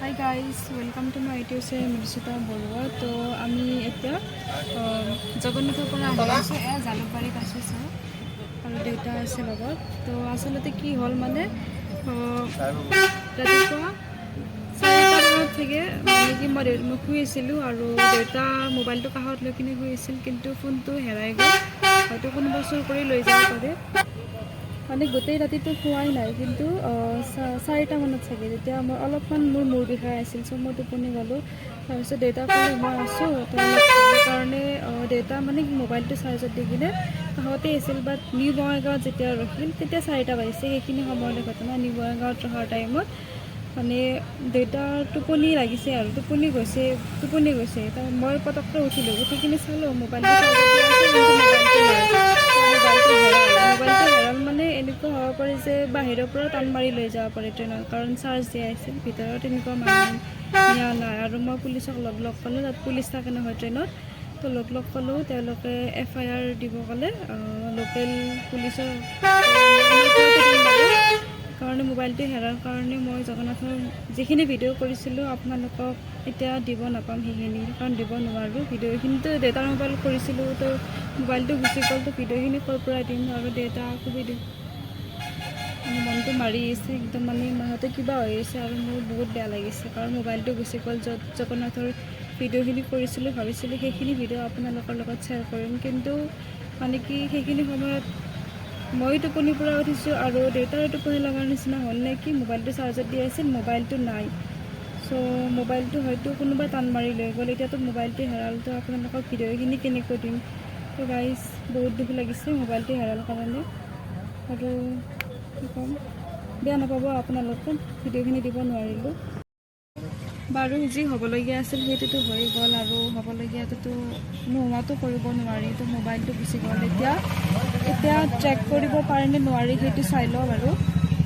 High guys, welcome to my YouTube channel Mridusmita Baruah. তো আমি এতিয়া জগন্নাথৰ পৰা আহি আছোঁ। এয়া জালুকবাৰীত আছোঁ চাওঁ, আৰু দেউতা আছে লগত। তো আচলতে কি হ'ল মানে ৰাতিপুৱা 4টা মানত চাগে মানে কি মই শুই আছিলোঁ, আৰু দেউতা মোবাইলটো কাষত লৈ কিনে শুই আছিল, কিন্তু ফোনটো হেৰাই গ'ল। হয়তো কোনোবা চুৰ কৰি লৈ যাব পাৰে। মানে গোটেই ৰাতিটো শোৱাই নাই, কিন্তু 4টা মানত চাগে যেতিয়া মই অলপমান মূৰ বিষাই আছিল, চ' মই টোপনি গ'লোঁ। তাৰপিছত দেউতা ক'লে মই আছোঁ, সেইকাৰণে দেউতা মানে মোবাইলটো চাৰ্জত দি কিনে কাষতেই আছিল। বাট নিউ বঙাইগাঁৱত যেতিয়া ৰখিল তেতিয়া 4টা বাজিছে। সেইখিনি সময়তে ঘটনা নিউ বঙাইগাঁৱত ৰখাৰ টাইমত মানে দেউতাৰ টোপনি লাগিছে আৰু টোপনি গৈছে। মই পটককৈ উঠিলোঁ, উঠি কিনে চালোঁ মোবাইলটো চাৰ্জত দিয়া আছে, কিন্তু মোবাইলটো নাই। মোবাইলটো হেৰাল মানে এনেকুৱা হ'ব পাৰে যে বাহিৰৰ পৰা টান মাৰি লৈ যাব পাৰে ট্ৰেইনত, কাৰণ চাৰ্জ দিয়া আছিল ভিতৰত, এনেকুৱা মানুহ নিয়া নাই। আৰু মই পুলিচক লগ ক'লোঁ, তাত পুলিচ থাকে নহয় ট্ৰেইনত। তো লগ ক'লোঁ, তেওঁলোকে FIR দিব ক'লে, লোকেল পুলিচৰ কাৰণে। মোবাইলটো হেৰাৰ কাৰণে মই জগন্নাথৰ যিখিনি ভিডিঅ' কৰিছিলোঁ আপোনালোকক এতিয়া দিব নাপাম সেইখিনি, কাৰণ দিব নোৱাৰোঁ। ভিডিঅ'খিনিতো দেউতাৰ মোবাইলত কৰিছিলোঁ, তো মোবাইলটো গুচি গ'ল, তো ভিডিঅ'খিনি ক'ৰ পৰা দিম। আৰু দেউতা খুবেই মানে মনটো মাৰি আহিছে একদম, মানে মাহঁতে কিবা হৈ আছে, আৰু মোৰ বহুত বেয়া লাগিছে, কাৰণ মোবাইলটো গুচি গ'ল। য'ত জগন্নাথৰ ভিডিঅ'খিনি কৰিছিলোঁ, ভাবিছিলোঁ সেইখিনি ভিডিঅ' আপোনালোকৰ লগত শ্বেয়াৰ কৰিম, কিন্তু মানে কি সেইখিনি সময়ত মই টোপনিৰ পৰা উঠিছোঁ, আৰু দেউতাৰ টোপনি লগাৰ নিচিনা হ'ল নে কি, মোবাইলটো চাৰ্জত দিয়া আছিল, মোবাইলটো নাই। চ' মোবাইলটো হয়তো কোনোবাই টান মাৰি লৈ গ'ল। এতিয়াতো মোবাইলটো হেৰালতো আপোনালোকক ভিডিঅ'খিনি কেনেকৈ দিম। তো গাইজ, বহুত দুখ লাগিছে মোবাইলটো হেৰাল কাৰণে। আৰু কি ক'ম, বেয়া নাপাব আপোনালোকে, ভিডিঅ'খিনি দিব নোৱাৰিলোঁ। বাৰু যি হ'বলগীয়া আছিল সেইটোতো হৈ গ'ল, আৰু হ'বলগীয়াটোতো নোহোৱাটো কৰিব নোৱাৰি। তো মোবাইলটো গুচি গ'ল। এতিয়া ট্ৰেক কৰিব পাৰেনে নোৱাৰি সেইটো চাই লওঁ বাৰু।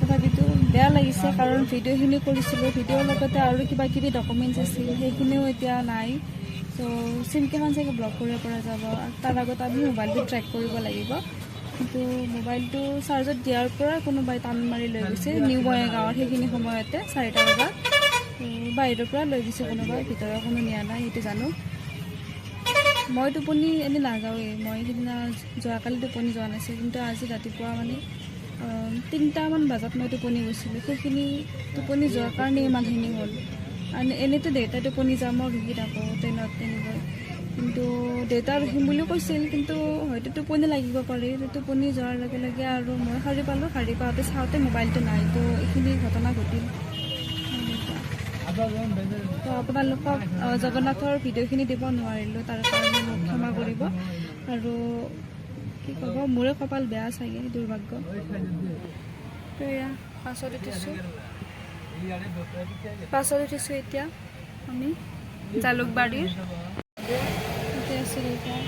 তথাপিতো বেয়া লাগিছে, কাৰণ ভিডিঅ'খিনি কৰিছিলোঁ, ভিডিঅ'ৰ লগতে আৰু কিবা কিবি ডকুমেণ্টছ আছিল, সেইখিনিও এতিয়া নাই। ত' চিমকেইখন চাগে ব্লক কৰিব পৰা যাব। তাৰ আগত আমি মোবাইলটো ট্ৰেক কৰিব লাগিব। কিন্তু মোবাইলটো চাৰ্জত দিয়াৰ পৰা কোনোবাই টান মাৰি লৈ গৈছে নিউ বঙাইগাঁৱত, সেইখিনি সময়তে 4টা বজাত। বাহিৰৰ পৰা লৈ গৈছে কোনোবাই, ভিতৰৰ কোনো নিয়া নাই, সেইটো জানো। মই টোপনি এনেই নাযাওঁৱেই, মই সেইদিনা যোৱাকালি টোপনি যোৱা নাছিল, কিন্তু আজি ৰাতিপুৱা মানে 3টামান বজাত মই টোপনি গৈছিলোঁ। সেইখিনি টোপনি যোৱাৰ কাৰণে ইমানখিনি হ'ল। আৰু এনেইতো দেউতাই টোপনি যাওঁ, মই ৰখি থাকোঁ ট্ৰেইনত তেনেকৈ, কিন্তু দেউতা ৰখিম বুলিও কৈছিল, কিন্তু হয়তো টোপনি লাগিব পাৰে। টোপনি যোৱাৰ লগে লগে আৰু মই সাৰি পালোঁ, সাৰি পাওঁতে চাওঁতে মোবাইলটো নাই। তো এইখিনি ঘটনা ঘটিল। তো আপোনালোকক জগন্নাথৰ ভিডিঅ'খিনি দিব নোৱাৰিলোঁ, তাৰ কাৰণে মোক ক্ষমা কৰিব। আৰু কি ক'ব, মোৰে কপাল বেয়া চাগে, দুৰ্ভাগ্য। তো এয়া বাছত উঠিছোঁ এতিয়া আমি জালুকবাৰীৰ। তাতে আছিলোঁ এতিয়া।